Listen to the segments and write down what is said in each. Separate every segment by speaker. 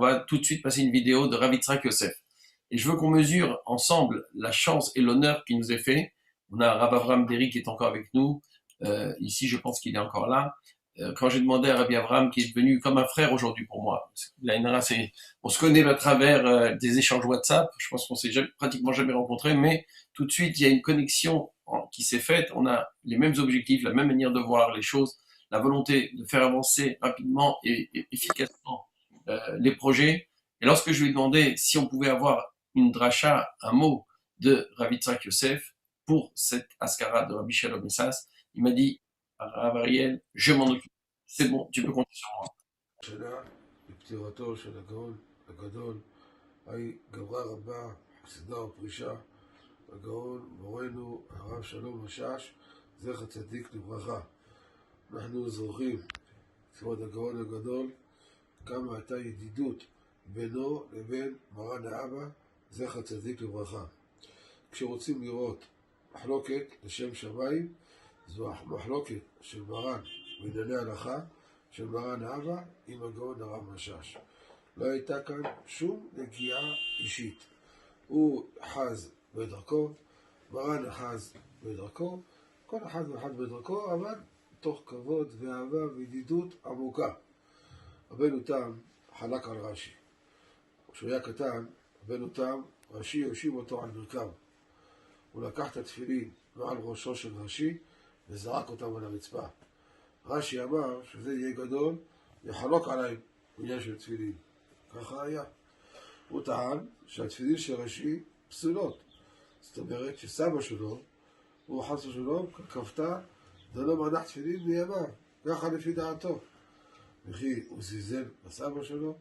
Speaker 1: va tout de suite passer une vidéo de Rav Yitzhak Yosef. Et je veux qu'on mesure ensemble la chance et l'honneur qui nous est fait. On a Rav Avram Deri qui est encore avec nous. Ici, je pense qu'il est encore là. Quand j'ai demandé à Rabbi Avram, qui est devenu comme un frère aujourd'hui pour moi, on se connaît à travers des échanges WhatsApp. Je pense qu'on s'est pratiquement jamais rencontrés, mais tout de suite, il y a une connexion qui s'est faite. On a les mêmes objectifs, la même manière de voir les choses, la volonté de faire avancer rapidement et efficacement les projets. Et lorsque je lui ai demandé si on pouvait avoir une dracha, un mot de Rav Yitzhak Yosef pour cette askara de Rabbi Shalom Essas, il m'a dit, Rav Ariel, je m'en occupe. C'est bon, tu peux compter sur moi.
Speaker 2: שנה לפטירתו של הגאון הגדול, היי גברה רבה, חסידה ופרישה, הגאון מורנו הרב שלום משאש, זכר צדיק לברכה. אנחנו זוכרים, כבוד הגאון הגדול, כמה הייתה ידידות בינו לבין מרן האבא, זכר צדיק לברכה. כשרוצים לראות מחלוקת לשם שמיים, זו המחלוקת של מרן בענייני הלכה, של מרן האבא עם הגאון הרב משאש. לא הייתה כאן שום נגיעה אישית. הוא חז בדרכו, מרן חז בדרכו, כל אחד ואחד בדרכו, אבל תוך כבוד ואהבה וידידות עמוקה. רבנו תם חלק על רש"י. כשהוא היה קטן, רבנו תם, רש"י יושיב אותו על מרכב. הוא לקח את התפילין מעל ראשו של רש"י וזרק אותם על הרצפה. רש"י אמר שזה יהיה גדול, יחלוק עליי בעניין של תפילין. ככה היה. הוא טען שהתפילין של רש"י פסולות. זאת אומרת שסבא שלו, הוא חס ושלום, ככפתה, זה לא מנח תפילין מימיו. ככה לפי דעתו. וכי הוא זיזל בסבא שלו,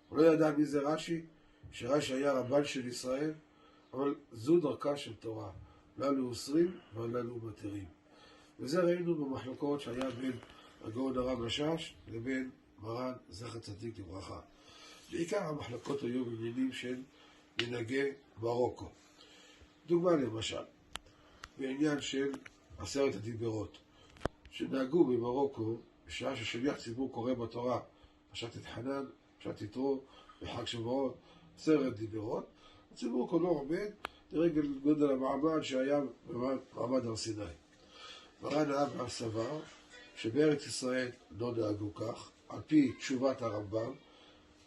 Speaker 2: הוא לא ידע מי זה רש"י, שרש"י היה רבן של ישראל, אבל זו דרכה של תורה. לנו אוסרים ולנו מתירים. וזה ראינו במחלוקות שהיה בין הגאון הרב משאש לבין מרן זכר צדיק לברכה. בעיקר המחלוקות היו בעניינים של מנהגי מרוקו. דוגמה למשל, בעניין של 10 הדיברות, שנהגו במרוקו בשעה ששליח ציבור קורא בתורה, פרשת את חנן, פרשת יתרו, בחג שבועות, 10 דיברות, הציבור כולו עומד לרגל גודל המעמד שהיה במעמד הר סיני. מרן האבא סבר שבארץ ישראל לא נהגו כך, על פי תשובת הרמב"ם,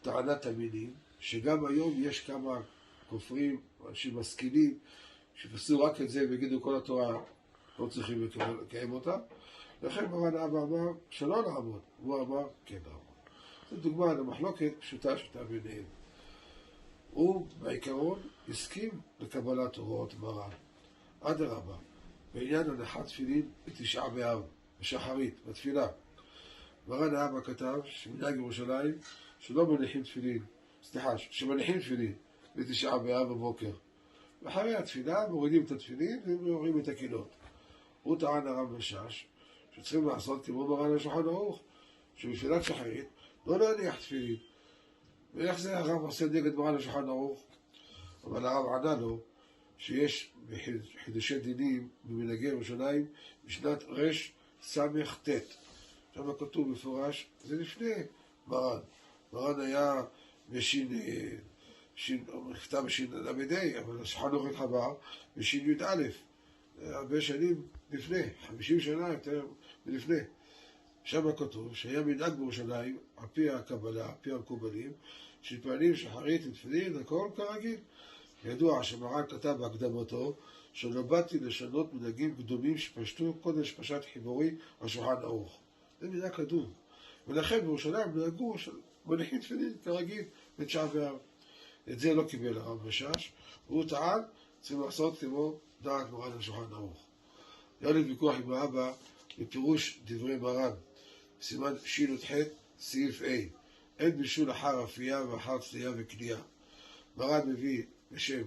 Speaker 2: טענת המינים, שגם היום יש כמה כופרים, אנשים משכילים, שפסו רק את זה ויגידו כל התורה לא צריכים לקיים אותה, לכן מרן האבא אמר שלא נעמוד, הוא אמר כן נעמוד. זו דוגמה למחלוקת פשוטה ביניהם. הוא בעיקרון הסכים לקבלת הוראות מרן. אדרבה, בעניין הנחת תפילין בתשעה באב, בשחרית, בתפילה. מרן האבא כתב שמנהג ירושלים שלא מניחים תפילין, שמניחים תפילין בתשעה באב בבוקר. ואחרי התפילה מורידים את התפילין ומורידים את הקינות. הוא טען הרב משאש שצריכים לעשות כמו מרן השולחן ערוך, שבתפילת שחרית לא להניח תפילין. ואיך זה הרב עושה נגד מרן השולחן ערוך? אבל הרב ענה לו שיש חידושי דינים במנהגי ירושלים בשנת רס"ט. שם כתוב מפורש, זה לפני מרן. מרן היה נכתב בשין ל"ה, אבל השולחן ערוך התחבר בשין י"א. הרבה שנים לפני, 50 שנה יותר מלפני. שם כתוב שהיה מנהג בירושלים, על פי הקבלה, על פי המקובלים, שפעלים שחרית ותפילין, הכל כרגיל. ידוע שמרן כתב בהקדמתו שלא באתי לשנות מנהגים קדומים שפשטו קודם שפשט חיבורי השולחן ערוך. זה מנהג קדום. ולכן בירושלים נהגו מניחים תפילין כרגיל בתשעה באב. את זה לא קיבל הרב משאש, והוא טען צריכים לעשות כמו דעת מרן השולחן ערוך. היה לי ויכוח עם האבא בפירוש דברי מרן, סימן שי"ח סעיף A. אין בישול אחר אפייה ואחר צלייה וקנייה. מרן מביא בשם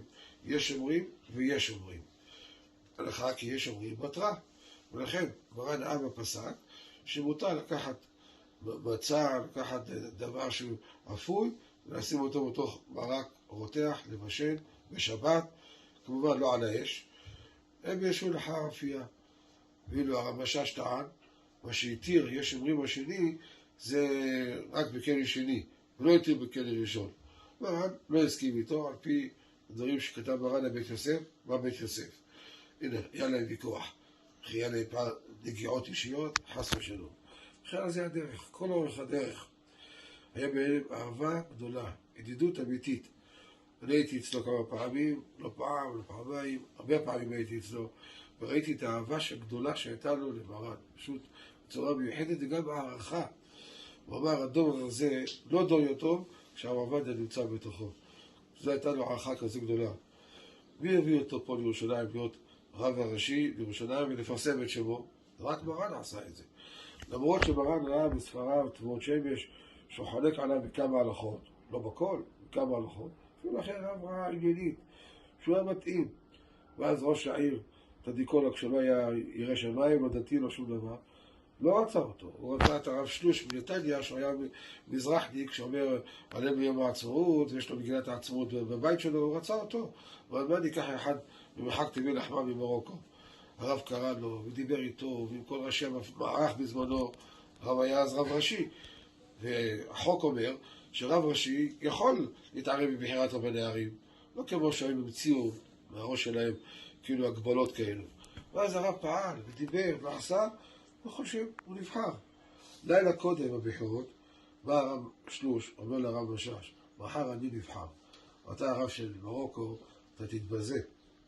Speaker 2: יש אומרים ויש אומרים. הלכה כי יש אומרים בתרה. ולכן מרן האבא פסק שמותר לקחת מצה, לקחת דבר שהוא אפוי, ולשים אותו בתוך מרק רותח, לבשל, בשבת, כמובן לא על האש. אין בישול אחר אפייה. ואילו הרב משאש טען, מה שהתיר יש אומרים השני, זה רק בכלי שני, ולא התיר בכלא ראשון. מרן לא הסכים איתו על פי דברים שכתב מרן לבית יוסף, מה בית יוסף. הנה, היה להם ויכוח, היה להם נגיעות אישיות, חס ושלום. בכלל זה הדרך, כל אורך הדרך. היה ביניהם אהבה גדולה, ידידות אמיתית. אני הייתי אצלו כמה פעמים, לא פעם, לא פעמיים, הרבה פעמים הייתי אצלו, וראיתי את האהבה הגדולה שהייתה לו למרן, פשוט בצורה מיוחדת וגם הערכה. הוא אמר, הדור הזה לא דור יתום, כשהרב עובדיה נמצא בתוכו. זו הייתה לו הערכה כזו גדולה. מי הביא אותו פה לירושלים להיות רב הראשי לירושלים ולפרסם את שמו? רק מרן עשה את זה. למרות שמרן ראה בספריו תבואות שמש שהוא חלק עליו בכמה הלכות, לא בכל, בכמה הלכות, אפילו אחרי רב ראה עניינית, שהוא היה מתאים. ואז ראש העיר, צדיקו כשלא היה ירא שמיים, לא דתי לו שום דבר, לא רצה אותו. הוא רצה את הרב שלוש מנתניה, שהוא היה מזרחניק, שאומר עליהם ביום העצמאות, ויש לו מגילת העצמאות בבית שלו, הוא רצה אותו. אבל מה ניקח אחד ממרחק טבעי לחמה ממרוקו? הרב קרא לו, ודיבר איתו, ועם כל ראשי המערך בזמנו, הרב היה אז רב ראשי. והחוק אומר שרב ראשי יכול להתערב בבחירת רבני ערים, לא כמו שהם המציאו מהראש שלהם כאילו הגבלות כאלו. ואז הרב פעל ודיבר ועשה, וחושב, הוא נבחר. לילה קודם הבחירות, בא הרב שלוש, אומר לרב משאש, מחר אני נבחר. אתה הרב של מרוקו, אתה תתבזה,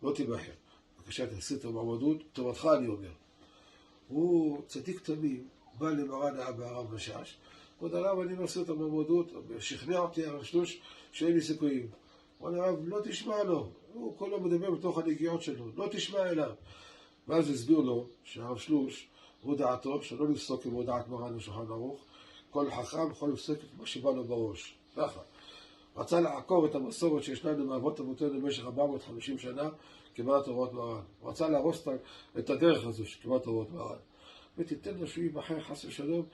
Speaker 2: לא תיבחר. בבקשה, תעשי את המעמדות, טובתך אני אומר. הוא צדיק תמים, בא למרן האבא הרב משאש, עוד הרב אני מעשה את המעמדות, שכנע אותי הרב שלוש שאין לי סיכויים. הוא אומר, הרב, לא תשמע לו, הוא כל יום מדבר בתוך הנגיעות שלו, לא תשמע אליו. ואז הסביר לו שהרב שלוש, הוא דעתו, שלא לפסוק כמו דעת מרן השולחן ערוך, כל חכם יכול לפסוק את מה שבא לו בראש. ככה. רצה לעקור את המסורת שישנה מאבות אבותינו במשך 450 שנה כמעט הוראות מרן. הוא רצה להרוס את הדרך הזו שכמעט הוראות מרן. ותיתן לו שהוא ייבחר חס ושלום,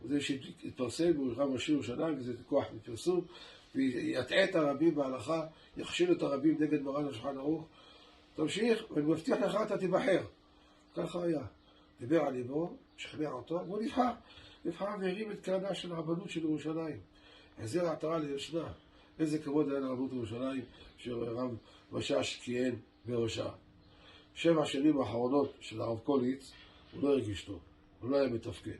Speaker 2: וזה שיתפרסם, הוא רב ראשי ירושלים, וזה כוח מפרסום, ויטעה את הרבים בהלכה, יכשיל את הרבים נגד מרן השולחן ערוך. תמשיך, ואני מבטיח לך, אתה תיבחר. ככה היה. דיבר על ליבו, שכנע אותו, והוא נבחר והרים את קרנה של הרבנות של ירושלים. החזיר העטרה ליושנה. איזה כבוד היה לרבנות ירושלים שרב משאש כיהן בראשה. 7 שנים האחרונות של הרב קוליץ, הוא לא הרגיש טוב, הוא לא היה מתפקד.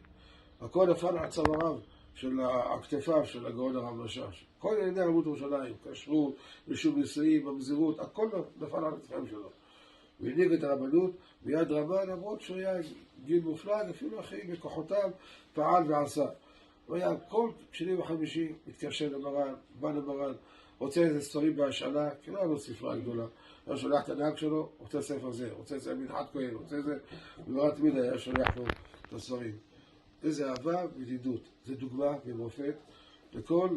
Speaker 2: הכל נפל על צוואריו של הכתפיו של הגאון הרב משאש. כל ענייני רבנות ירושלים, כשרות, רישום נישואים, ממזרות, הכל נפל על הכתפיים שלו. הוא הנהיג את הרבנות ביד רמה, למרות שהוא היה גיל מופלג, אפילו אחרי בכוחותיו פעל ועשה. הוא היה כל שני וחמישי מתקשר למרן, בא למרן, רוצה איזה ספרים בהשאלה, כי לא היה לו ספרה גדולה. היה שולח את הנהג שלו, רוצה ספר זה, רוצה ספר מנחת כהן, רוצה זה, ומרן תמיד היה שולח לו את הספרים. איזה אהבה וידידות, זה דוגמה ומופת לכל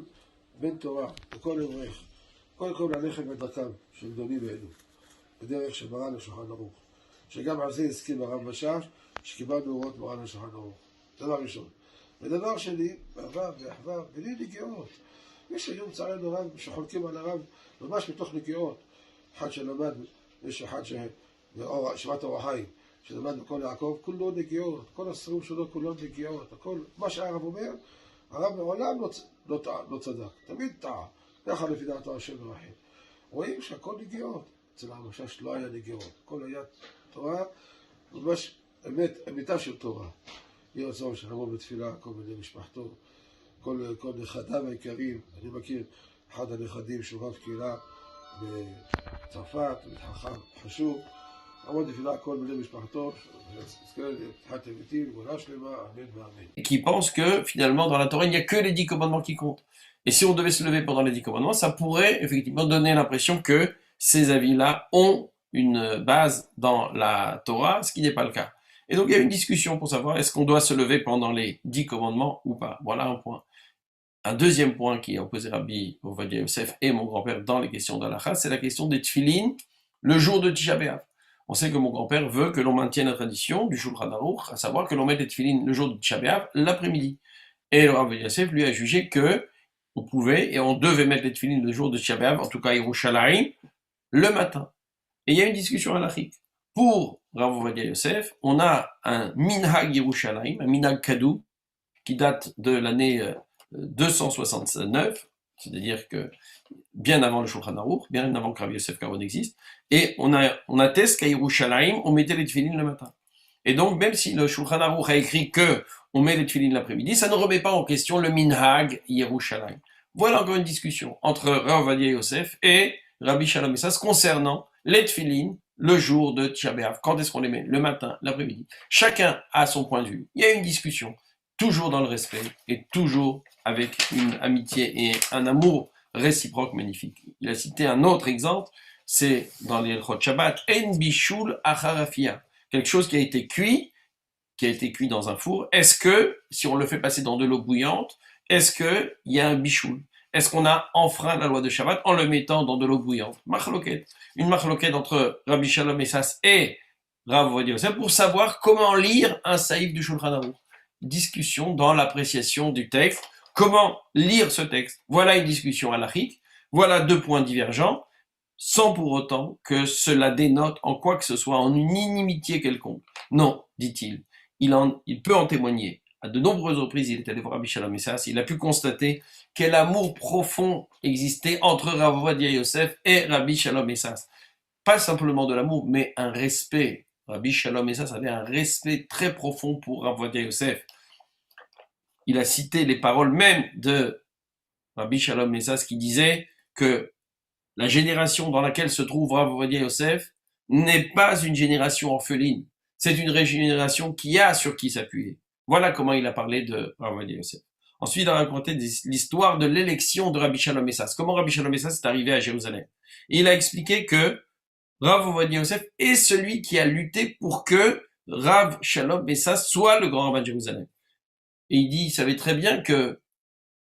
Speaker 2: בן תורה, לכל אברך. קודם כל ללכת בדרכם של גדולים אלו, בדרך של מרן השולחן ערוך. שגם על זה הסכים הרב משאש, שקיבלנו הוראות מרן השולחן ערוך. דבר ראשון. ודבר שני, באהבה ואחווה, בלי נגיעות. יש היום צערנו רב שחולקים על הרב ממש מתוך נגיעות. אחד שלמד, יש אחד שבט אור החיים, שלמד בכל יעקב, כולו נגיעות, כל הספרים שלו כולו נגיעות, הכל, מה שהרב אומר, הרב מעולם לא צדק, תמיד טעה, ככה לפי דעתו השם ורחם. רואים שהכל נגיעות, אצל הרב משאש לא היה נגיעות, הכל היה תורה, ממש אמיתה של תורה. יהי רצון שנבוא בתפילה, כל בני משפחתו, כל נכדיו העיקריים. אני מכיר אחד הנכדים שהוא רב קהילה בצרפת, חכם חשוב, לעמוד בתפילה כל בני משפחתו, פתיחת הביתים, גאולה שלמה, אמן ואמן.
Speaker 1: Qui pense que finalement dans la Torah il n'y a que les 10 commandements qui comptent. Et si on devait se lever pendant les 10 commandements, ça pourrait effectivement donner l'impression que ces avis-là ont une base dans la Torah, ce qui n'est pas le cas. Et donc il y a une discussion pour savoir est-ce qu'on doit se lever pendant les 10 commandements ou pas. Voilà un point. Un deuxième point qui a opposé Rabbi Ovadia Yosef et mon grand-père dans les questions d'Halakha, c'est la question des tefilines le jour de Tisha B'Av. On sait que mon grand-père veut que l'on maintienne la tradition du Shulchan Aruch, à savoir que l'on mette les tefilines le jour de Tisha B'Av l'après-midi. Et le Rabbi Yosef lui a jugé que on pouvait et on devait mettre les tefilines le jour de Tisha B'Av, en tout cas Yerushalayim, le matin. Et il y a une discussion halachique. Pour Rav Ovadia Yosef, on a un minhag Yerushalayim, un minhag kadou, qui date de l'année 269, c'est-à-dire que bien avant le Shulchan Aruch, bien avant que Rabbi Yosef Karo existe, et on atteste qu'à Yerushalayim, on mettait les tefilines le matin. Et donc, même si le Shulchan Aruch a écrit que on met les tefilines l'après-midi, ça ne remet pas en question le minhag Yerushalayim. Voilà encore une discussion entre Rav Ovadia Yosef et Rabbi Shalom Messas concernant les tefilines le jour de Tisha B'Av. Quand est-ce qu'on les met? Le matin, l'après-midi. Chacun a son point de vue. Il y a une discussion, toujours dans le respect et toujours avec une amitié et un amour réciproque magnifique. Il a cité un autre exemple, c'est dans les Chot Shabbat, En Bishul Acharafia, quelque chose qui a été cuit dans un four. Est-ce que, si on le fait passer dans de l'eau bouillante, est-ce qu'il y a un bichoul? Est-ce qu'on a enfreint la loi de Shabbat en le mettant dans de l'eau bouillante? Machloket. Une machloket entre Rabbi Shalom Messas et Rav Ovadia Yosef pour savoir comment lire un saïf du Shulchan Aruch. Discussion dans l'appréciation du texte. Comment lire ce texte? Voilà une discussion halachique. Voilà deux points divergents, sans pour autant que cela dénote en quoi que ce soit, en une inimitié quelconque. Non, dit-il. Il peut en témoigner. À de nombreuses reprises, il est allé voir Rabbi Shalom Messas, il a pu constater quel amour profond existait entre Rav Ovadia Yosef et Rabbi Shalom Messas. Pas simplement de l'amour, mais un respect. Rabbi Shalom Messas avait un respect très profond pour Rav Ovadia Yosef. Il a cité les paroles même de Rabbi Shalom Messas qui disait que la génération dans laquelle se trouve Rav Ovadia Yosef n'est pas une génération orpheline. C'est une génération qui a sur qui s'appuyer. Voilà comment il a parlé de Rav Ovadia Yosef. Ensuite, il a raconté l'histoire de l'élection de Rabbi Shalom Messas. Comment Rabbi Shalom Messas est arrivé à Jérusalem. Et il a expliqué que Rav Ovadia Yosef est celui qui a lutté pour que Rav Shalom Messas soit le grand rabbin de Jérusalem. Et il dit, il savait très bien que,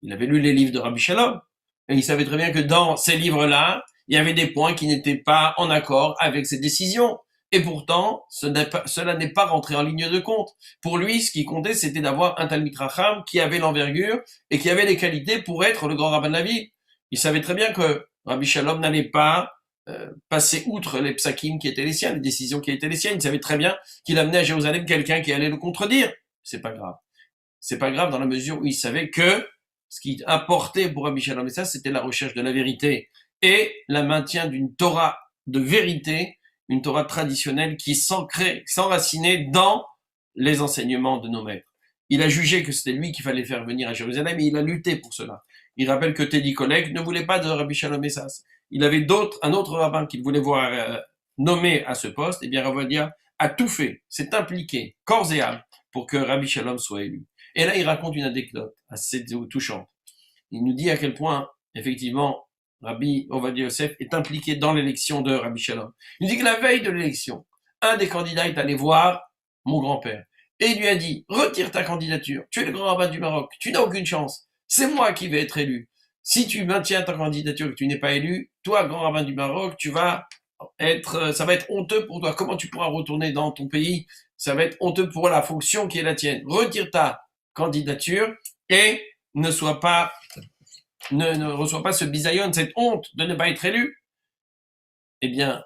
Speaker 1: il avait lu les livres de Rabbi Shalom, et il savait très bien que dans ces livres-là, il y avait des points qui n'étaient pas en accord avec ses décisions. Et pourtant, cela n'est pas rentré en ligne de compte. Pour lui, ce qui comptait, c'était d'avoir un Talmid Racham qui avait l'envergure et qui avait les qualités pour être le grand rabbin de la ville. Il savait très bien que Rabbi Shalom n'allait pas passer outre les psakim qui étaient les siens, les décisions qui étaient les siennes. Il savait très bien qu'il amenait à Jérusalem quelqu'un qui allait le contredire. C'est pas grave. C'est pas grave dans la mesure où il savait que ce qui importait pour Rabbi Shalom Messas, c'était la recherche de la vérité et le maintien d'une Torah de vérité, une Torah traditionnelle qui s'enracinait dans les enseignements de nos maîtres. Il a jugé que c'était lui qu'il fallait faire venir à Jérusalem et il a lutté pour cela. Il rappelle que Teddy Kollek ne voulait pas de Rabbi Shalom Messas. Il avait un autre rabbin qu'il voulait voir nommé à ce poste. Et bien Rav Ovadia a tout fait, s'est impliqué, corps et âme, pour que Rabbi Shalom soit élu. Et là, il raconte une anecdote assez touchante. Il nous dit à quel point, effectivement, Rabbi Ovadia Yosef est impliqué dans l'élection de Rabbi Shalom. Il dit que la veille de l'élection, un des candidats est allé voir mon grand-père. Et il lui a dit, retire ta candidature, tu es le grand rabbin du Maroc, tu n'as aucune chance, c'est moi qui vais être élu. Si tu maintiens ta candidature et que tu n'es pas élu, toi, grand rabbin du Maroc, ça va être honteux pour toi. Comment tu pourras retourner dans ton pays? Ça va être honteux pour la fonction qui est la tienne. Retire ta candidature et ne reçois pas ce bisayon, cette honte de ne pas être élu. Eh bien,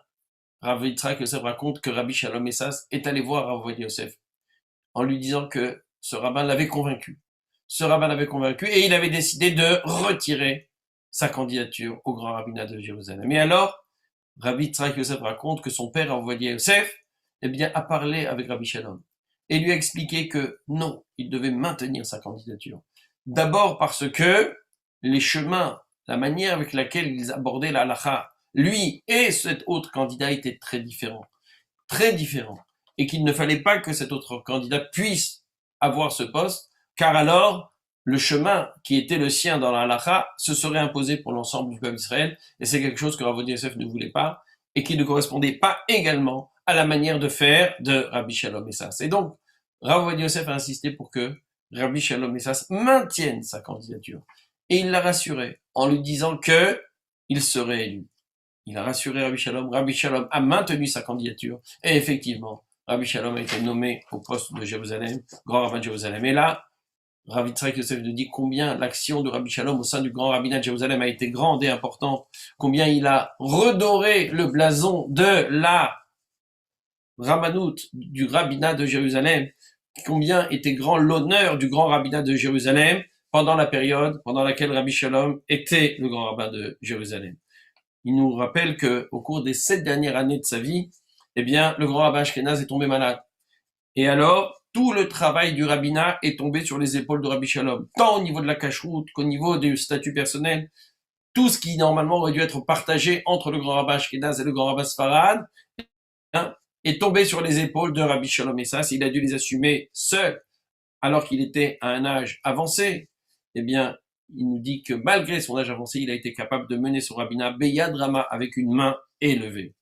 Speaker 1: Rav Yitzhak Yosef raconte que Rabbi Shalom Messas est allé voir Rav Ovadia Yosef en lui disant que ce rabbin l'avait convaincu. Et il avait décidé de retirer sa candidature au grand rabbinat de Jérusalem. Et alors, Rabbi Yitzhak Yosef raconte que son père Rav Ovadia Yosef, a parlé avec Rabbi Shalom et lui a expliqué que non, il devait maintenir sa candidature. D'abord parce que les chemins, la manière avec laquelle ils abordaient la halacha, lui et cet autre candidat étaient très différents, et qu'il ne fallait pas que cet autre candidat puisse avoir ce poste, car alors le chemin qui était le sien dans la halacha se serait imposé pour l'ensemble du peuple d'Israël, et c'est quelque chose que Rav Ovadia Yosef ne voulait pas, et qui ne correspondait pas également à la manière de faire de Rabbi Shalom Messas. Et donc, Rav Ovadia Yosef a insisté pour que Rabbi Shalom Messas maintienne sa candidature. Et il l'a rassuré en lui disant que il serait élu. Il a rassuré Rabbi Shalom a maintenu sa candidature, et effectivement, Rabbi Shalom a été nommé au poste de Jérusalem, grand rabbin de Jérusalem. Et là, Rav Yitzhak Yosef nous dit combien l'action de Rabbi Shalom au sein du grand rabbinat de Jérusalem a été grande et importante, combien il a redoré le blason de la rabbanout du rabbinat de Jérusalem, combien était grand l'honneur du grand rabbinat de Jérusalem, pendant la période pendant laquelle Rabbi Shalom était le grand rabbin de Jérusalem. Il nous rappelle que au cours des 7 dernières années de sa vie, eh bien, le grand rabbin Ashkenaz est tombé malade. Et alors, tout le travail du rabbinat est tombé sur les épaules de Rabbi Shalom, tant au niveau de la cacheroute qu'au niveau du statut personnel. Tout ce qui normalement aurait dû être partagé entre le grand rabbin Ashkenaz et le grand rabbin Sfarad, hein, est tombé sur les épaules de Rabbi Shalom Messas. Il a dû les assumer seul, alors qu'il était à un âge avancé. Eh bien, il nous dit que malgré son âge avancé, il a été capable de mener son rabbinat Beyad Rama avec une main élevée.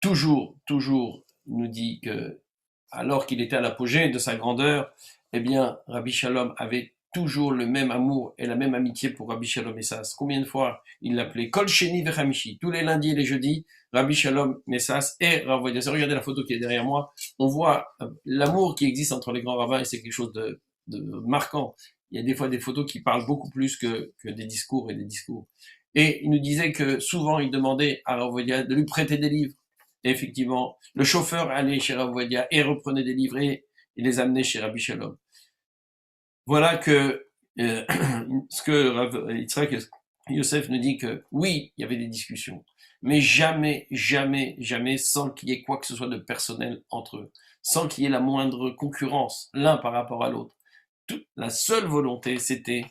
Speaker 1: Toujours, il nous dit que, alors qu'il était à l'apogée de sa grandeur, eh bien, Rabbi Shalom avait toujours le même amour et la même amitié pour Rabbi Shalom Messas. Combien de fois il l'appelait Kol Sheni Vechamishi, tous les lundis et les jeudis, Rabbi Shalom Messas et Rav Ovadia. Regardez la photo qui est derrière moi, on voit l'amour qui existe entre les grands rabbins et c'est quelque chose de marquant. Il y a des fois des photos qui parlent beaucoup plus que des discours et des discours. Et il nous disait que souvent il demandait à Rav Ovadia de lui prêter des livres. Et effectivement, le chauffeur allait chez Rav Ovadia et reprenait des livres et les amenait chez Rabbi Shalom. Voilà que ce que Rav Yitzhak Yosef nous dit que oui, il y avait des discussions, mais jamais sans qu'il y ait quoi que ce soit de personnel entre eux, sans qu'il y ait la moindre concurrence l'un par rapport à l'autre. La seule volonté, c'était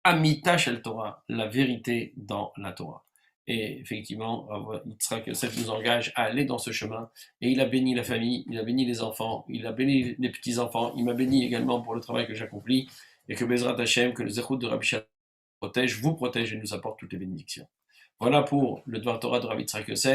Speaker 1: Amita Shel Torah, la vérité dans la Torah. Et effectivement, Yitzhak Yosef nous engage à aller dans ce chemin. Et il a béni la famille, il a béni les enfants, il a béni les petits-enfants, il m'a béni également pour le travail que j'accomplis. Et que Bezrat Hashem, que le Zechut de Rabbi Shalom vous protège et nous apporte toutes les bénédictions. Voilà pour le Dvar Torah de Rabbi Yitzhak Yosef.